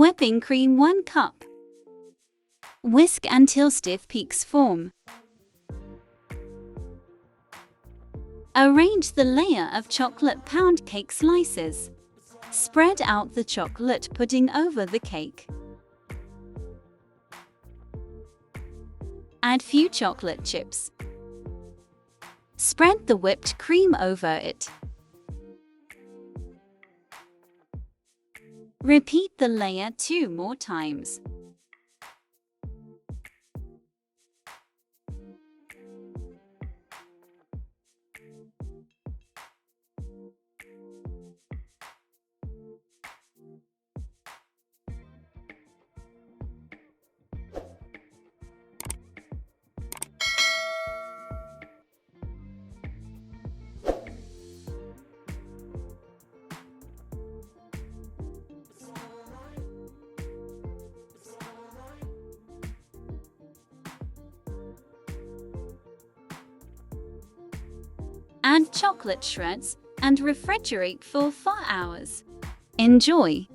Whipping cream 1 cup. Whisk until stiff peaks form. Arrange the layer of chocolate pound cake slices. Spread out the chocolate pudding over the cake. Add few chocolate chips. Spread the whipped cream over it. Repeat the layer 2 more times. Add chocolate shreds and refrigerate for 4 hours. Enjoy!